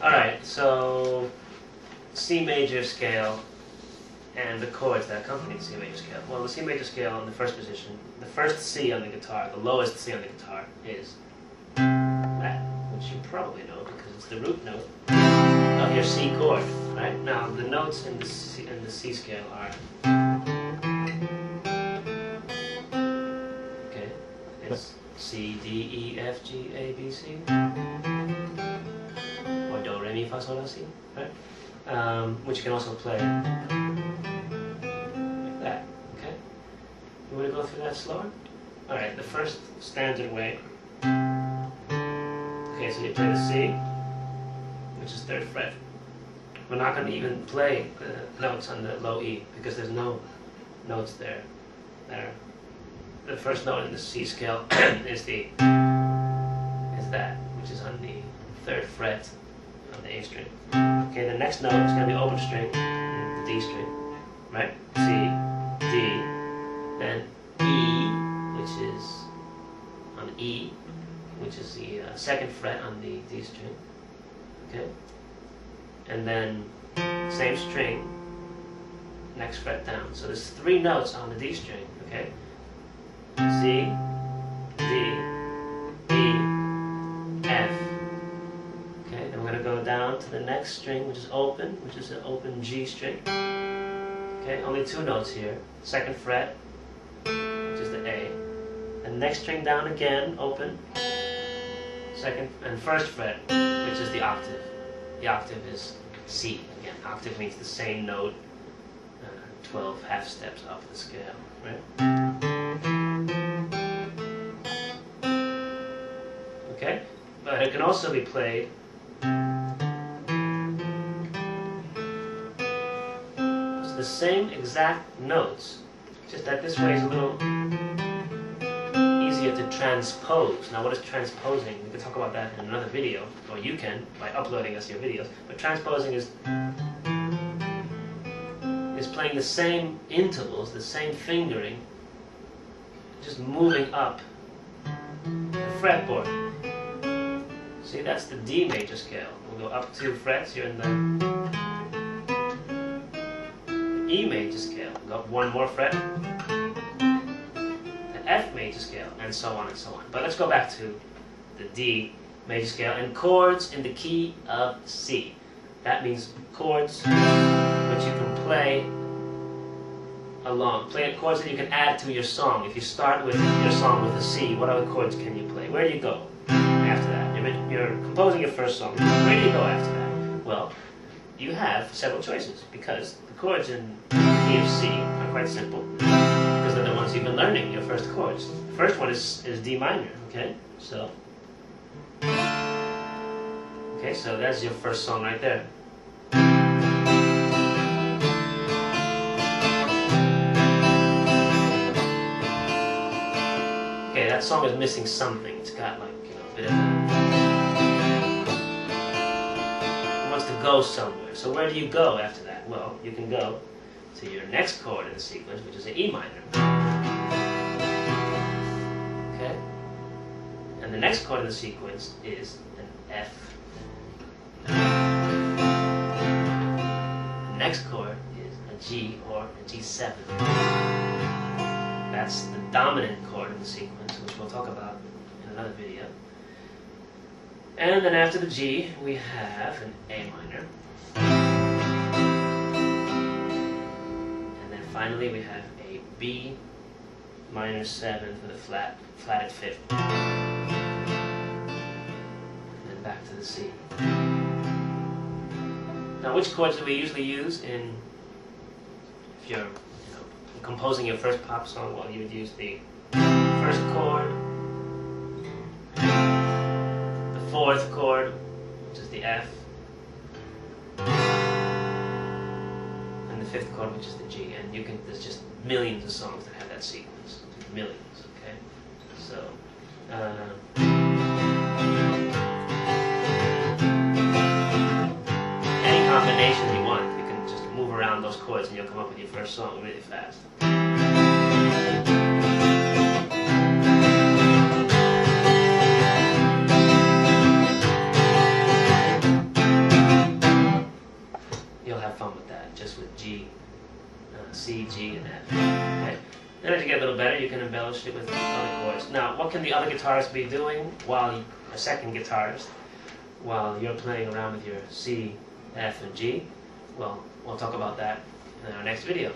Alright, so C major scale and the chords that accompany the C major scale. Well, the C major scale in the first position, the first C on the guitar, the lowest C on the guitar is that, which you probably know because it's the root note of your C chord. Right? Now, the notes in the C scale are, okay, it's C, D, E, F, G, A, B, C, or Do, Re, Mi, Fa, Sol, La, Si, right? Which you can also play like that, okay? You want to go through that slower? Alright, the first standard way. Okay, so you play the C, which is 3rd fret. We're not going to even play the notes on the low E because there's no notes there. The first note in the C scale is that, which is on the 3rd fret on the A string. Okay, the next note is going to be open string, the D string, right? C, D, then E, which is on E, which is the 2nd fret on the D string. Okay, and then same string, next fret down. So there's 3 notes on the D string. Okay. C, D, E, F. Okay, then we're going to go down to the next string, which is open, which is an open G string. Okay, only 2 notes here. 2nd fret, which is the A. And next string down again, open. 2nd and 1st fret, which is the octave. The octave is C. Again, octave means the same note, 12 half steps up the scale, right? Okay, but it can also be played it's the same exact notes, just that this way is a little easier to transpose. Now, what is transposing? We can talk about that in another video, or you can by uploading us your videos. But transposing is playing the same intervals, the same fingering, just moving up the fretboard. See, that's the D major scale. We'll go up 2 frets. You're in the E major scale. Go up 1 more fret. The F major scale, and so on and so on. But let's go back to the D major scale and chords in the key of C. That means chords which you can play along. Play chords that you can add to your song. If you start with your song with a C, what other chords can you play? Where do you go after that? You're composing your first song. Where do you go after that? Well, you have several choices because the chords in key of C are quite simple because they're the ones you've been learning, your first chords. The first one is D minor, okay? So that's your first song right there. Okay, that song is missing something. It's got like, a bit of it wants to go somewhere. So where do you go after that? Well, you can go to your next chord in the sequence, which is an E minor. Okay? And the next chord in the sequence is an F. The next chord is a G or a G7. That's the dominant chord in the sequence, which we'll talk about in another video. And then after the G, we have an A minor. And then finally we have a B minor 7 with a flatted 5th. And then back to the C. Now, which chords do we usually use if you're composing your first pop song? Well, you would use the 1st chord, the 4th chord, which is the F, and the 5th chord, which is the G. And there's just millions of songs that have that sequence. Millions, okay? So, any combination you want, you can just move around those chords and you'll come up with your first song really fast. fun with that, just with G, C, G, and F. Okay? Then as you get a little better, you can embellish it with other chords. Now, what can the other guitarist be doing while a second guitarist, while you're playing around with your C, F, and G? Well, we'll talk about that in our next video.